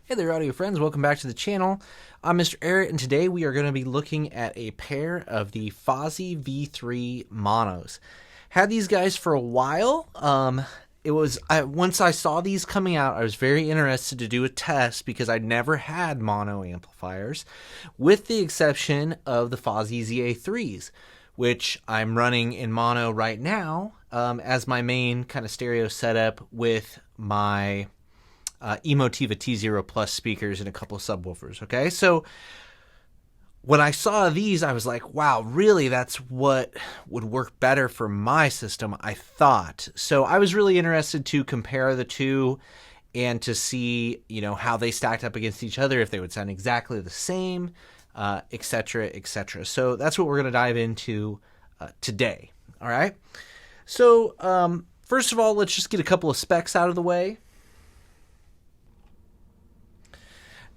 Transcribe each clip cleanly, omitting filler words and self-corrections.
Hey there, audio friends. Welcome back to the channel. I'm MrAyrit, and today we are going to be looking at a pair of the Fosi V3 monos. Had these guys for a while. Once I saw these coming out, I was very interested to do a test because I'd never had mono amplifiers, with the exception of the Fosi ZA3s, which I'm running in mono right now as my main kind of stereo setup with my Emotiva T0 Plus speakers and a couple of subwoofers. Okay, so when I saw these, I was like, wow, really, that's what would work better for my system, I thought. So I was really interested to compare the two and to see, how they stacked up against each other, if they would sound exactly the same, etc., etc. So that's what we're going to dive into today. All right. So first of all, let's just get a couple of specs out of the way.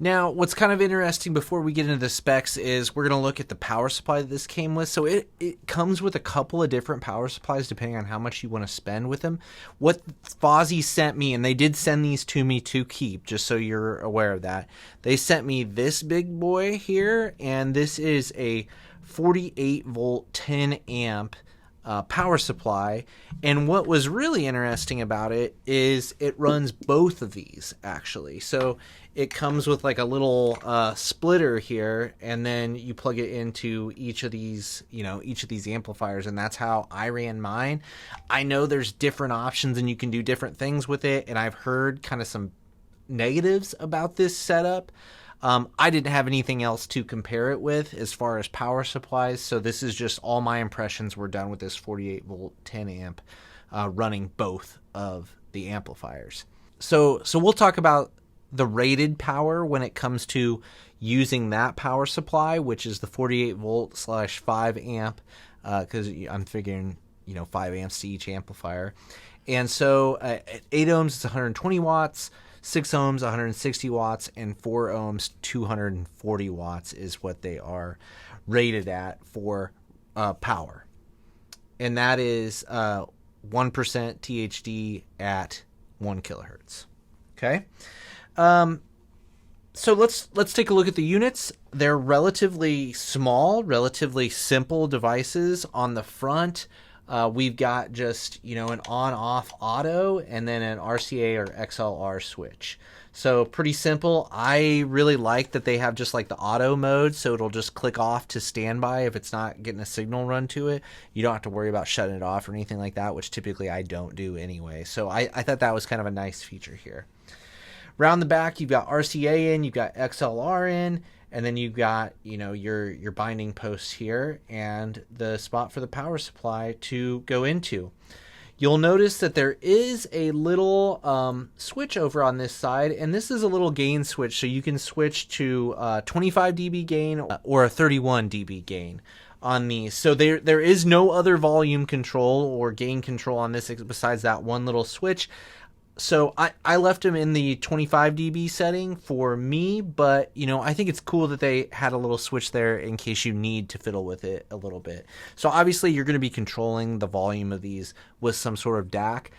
Now, what's kind of interesting before we get into the specs is we're going to look at the power supply that this came with. So it comes with a couple of different power supplies depending on how much you want to spend with them. What Fosi sent me, and they did send these to me to keep, just so you're aware of that. They sent me this big boy here, and this is a 48 volt 10 amp power supply. And what was really interesting about it is it runs both of these, actually. So it comes with like a little splitter here, and then you plug it into each of these amplifiers, and that's how I ran mine. I know there's different options and you can do different things with it, and I've heard kind of some negatives about this setup. I didn't have anything else to compare it with as far as power supplies, so this is just all my impressions were done with this 48 volt 10 amp running both of the amplifiers. So we'll talk about the rated power when it comes to using that power supply, which is the 48 volt / 5 amp, because I'm figuring 5 amps to each amplifier. And so at 8 ohms it's 120 watts, 6 ohms 160 watts, and 4 ohms 240 watts is what they are rated at for power. And that is 1% THD at 1 kilohertz. Okay. So let's take a look at the units. They're relatively small, relatively simple devices. On the front, we've got just, an on-off auto and then an RCA or XLR switch. So pretty simple. I really like that they have just like the auto mode, so it'll just click off to standby if it's not getting a signal run to it. You don't have to worry about shutting it off or anything like that, which typically I don't do anyway. So I thought that was kind of a nice feature here. Around the back, you've got RCA in, you've got XLR in, and then you've got, your binding posts here and the spot for the power supply to go into. You'll notice that there is a little switch over on this side, and this is a little gain switch, so you can switch to 25 dB gain or a 31 dB gain on these. So there is no other volume control or gain control on this besides that one little switch. So I left them in the 25 dB setting for me, but, I think it's cool that they had a little switch there in case you need to fiddle with it a little bit. So obviously you're going to be controlling the volume of these with some sort of DAC.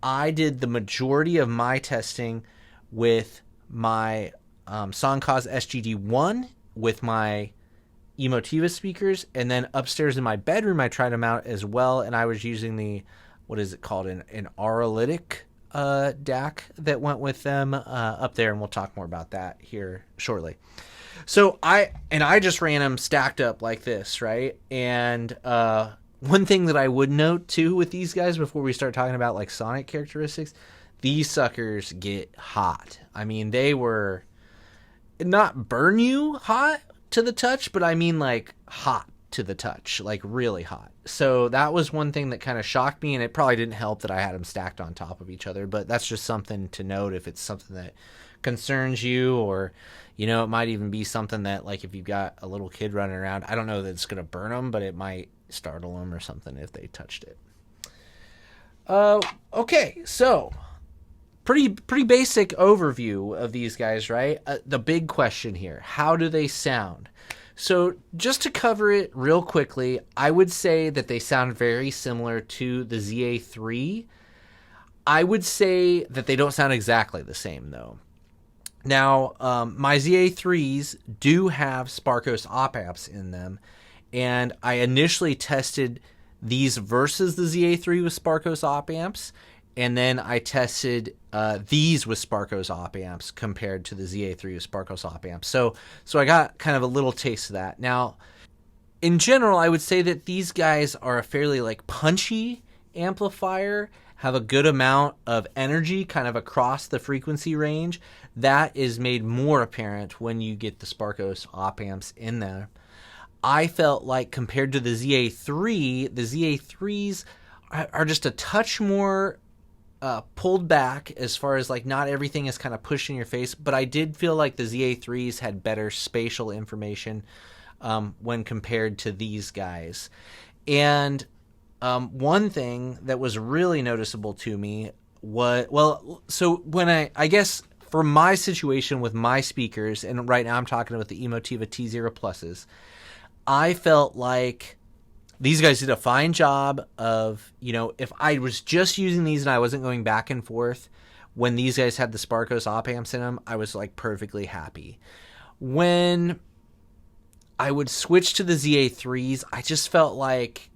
I did the majority of my testing with my Sparkos SGD1 with my Emotiva speakers, and then upstairs in my bedroom I tried them out as well, and I was using the, what is it called, an Auralytic DAC that went with them up there, and we'll talk more about that here shortly. So I just ran them stacked up like this, right? And one thing that I would note too with these guys before we start talking about like sonic characteristics, these suckers get hot. I mean, they were not burn you hot to the touch, but I mean like hot to the touch, like really hot. So that was one thing that kind of shocked me, and it probably didn't help that I had them stacked on top of each other, but that's just something to note if it's something that concerns you, or it might even be something that, like, if you've got a little kid running around, I don't know that it's going to burn them, but it might startle them or something if they touched it. Okay, so pretty basic overview of these guys, right? The big question here, how do they sound? So just to cover it real quickly, I would say that they sound very similar to the ZA3. I would say that they don't sound exactly the same, though. Now, my ZA3s do have Sparkos op amps in them, and I initially tested these versus the ZA3 with Sparkos op amps, and then I tested these with Sparkos op amps compared to the ZA3 with Sparkos op amps. So I got kind of a little taste of that. Now, in general, I would say that these guys are a fairly like punchy amplifier, have a good amount of energy kind of across the frequency range. That is made more apparent when you get the Sparkos op amps in there. I felt like compared to the ZA3, the ZA3s are just a touch more pulled back as far as like not everything is kind of pushed in your face, but I did feel like the ZA3s had better spatial information when compared to these guys. And one thing that was really noticeable to me was, so when I guess for my situation with my speakers, and right now I'm talking about the Emotiva T0 Pluses, I felt like these guys did a fine job of, if I was just using these and I wasn't going back and forth, when these guys had the Sparkos op amps in them, I was like perfectly happy. When I would switch to the ZA3s, I just felt like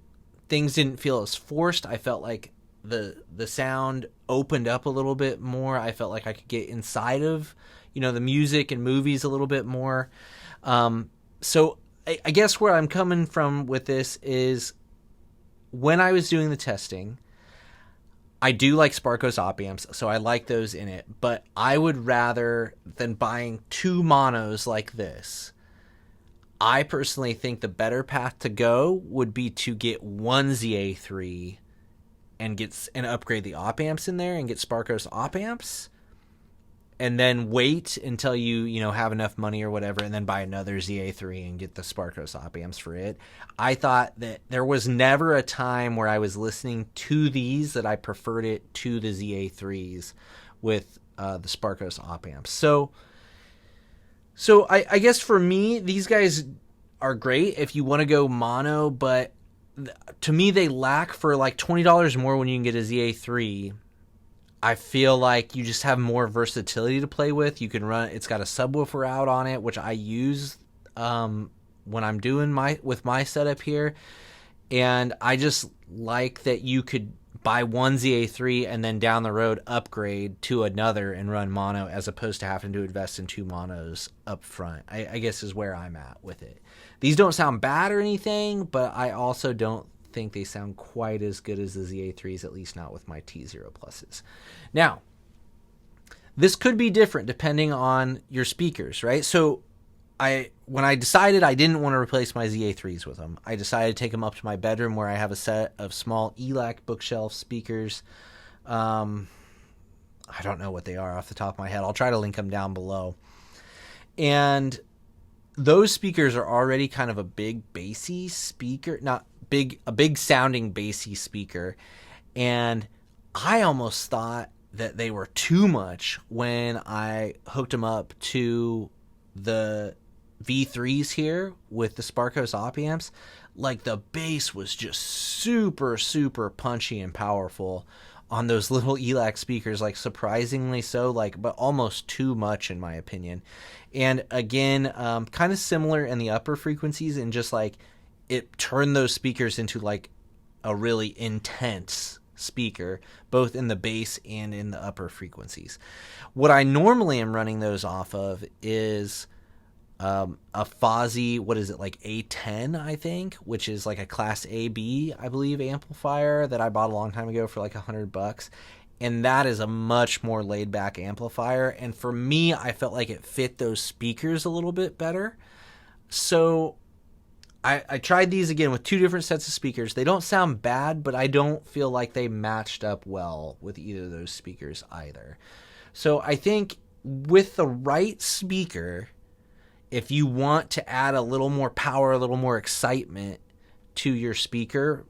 things didn't feel as forced. I felt like the sound opened up a little bit more. I felt like I could get inside of, the music and movies a little bit more. So I guess where I'm coming from with this is when I was doing the testing, I do like Sparkos op amps, so I like those in it. But I would rather than buying two monos like this, I personally think the better path to go would be to get one ZA3 and upgrade the op amps in there and get Sparkos op amps, and then wait until you have enough money or whatever, and then buy another ZA3 and get the Sparkos op amps for it. I thought that there was never a time where I was listening to these that I preferred it to the ZA3s with the Sparkos op amps. So I guess for me, these guys are great if you want to go mono, but to me they lack for like $20 more when you can get a ZA3. I feel like you just have more versatility to play with. You can run, it's got a subwoofer out on it, which I use when I'm doing my setup here. And I just like that you could buy one ZA3 and then down the road upgrade to another and run mono, as opposed to having to invest in two monos up front. I guess is where I'm at with it. These don't sound bad or anything, but I also don't think they sound quite as good as the ZA3s, at least not with my T0 Pluses. Now, this could be different depending on your speakers, right? So when I decided I didn't want to replace my ZA3s with them, I decided to take them up to my bedroom where I have a set of small ELAC bookshelf speakers. I don't know what they are off the top of my head. I'll try to link them down below. And those speakers are already kind of a big bassy speaker, a big sounding bassy speaker. And I almost thought that they were too much when I hooked them up to the V3s here with the Sparkos op amps. Like the bass was just super, super punchy and powerful on those little ELAC speakers, like surprisingly so, but almost too much in my opinion. And again, kind of similar in the upper frequencies, and just like it turned those speakers into like a really intense speaker, both in the bass and in the upper frequencies. What I normally am running those off of is a Fosi, what is it, like A10, I think, which is like a Class AB, I believe, amplifier that I bought a long time ago for like $100. And that is a much more laid back amplifier. And for me, I felt like it fit those speakers a little bit better. So I tried these again with two different sets of speakers. They don't sound bad, but I don't feel like they matched up well with either of those speakers either. So I think with the right speaker, if you want to add a little more power, a little more excitement to your speaker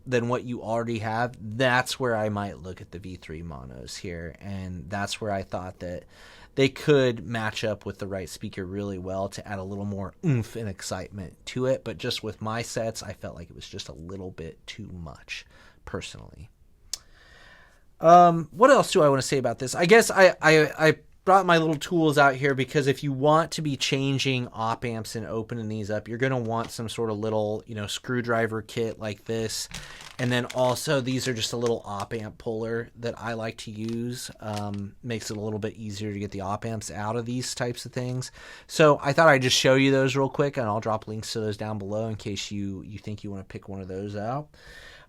than what you already have, that's where I might look at the V3 monos here. And that's where I thought that they could match up with the right speaker really well to add a little more oomph and excitement to it. But just with my sets, I felt like it was just a little bit too much, personally. What else do I want to say about this? I guess I brought my little tools out here because if you want to be changing op amps and opening these up, you're going to want some sort of little, screwdriver kit like this. And then also these are just a little op amp puller that I like to use. Makes it a little bit easier to get the op amps out of these types of things. So I thought I'd just show you those real quick, and I'll drop links to those down below in case you think you want to pick one of those out.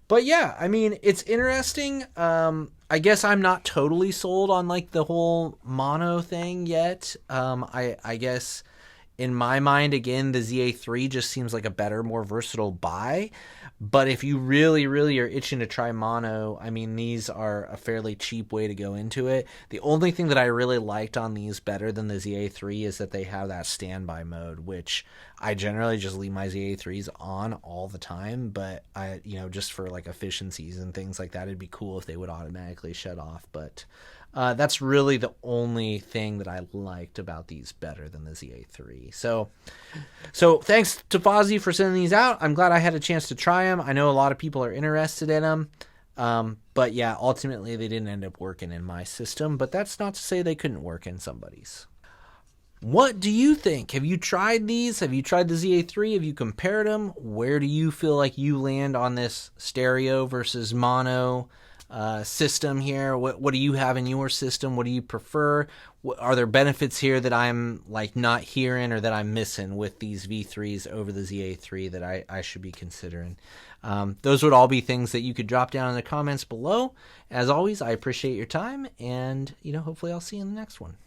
But yeah, I mean, it's interesting. I guess I'm not totally sold on like the whole mono thing yet. I guess in my mind, again, the ZA3 just seems like a better, more versatile buy. But if you really, really are itching to try mono, I mean, these are a fairly cheap way to go into it. The only thing that I really liked on these better than the ZA3 is that they have that standby mode, which I generally just leave my ZA3s on all the time. But just for like efficiencies and things like that, it'd be cool if they would automatically shut off. But that's really the only thing that I liked about these better than the ZA3. So thanks to Fosi for sending these out. I'm glad I had a chance to try them. I know a lot of people are interested in them. But yeah, ultimately they didn't end up working in my system. But that's not to say they couldn't work in somebody's. What do you think? Have you tried these? Have you tried the ZA3? Have you compared them? Where do you feel like you land on this stereo versus mono system here? What do you have in your system? What do you prefer? Are there benefits here that I'm like not hearing or that I'm missing with these V3s over the ZA3 that I should be considering? Those would all be things that you could drop down in the comments below. As always, I appreciate your time, and hopefully I'll see you in the next one.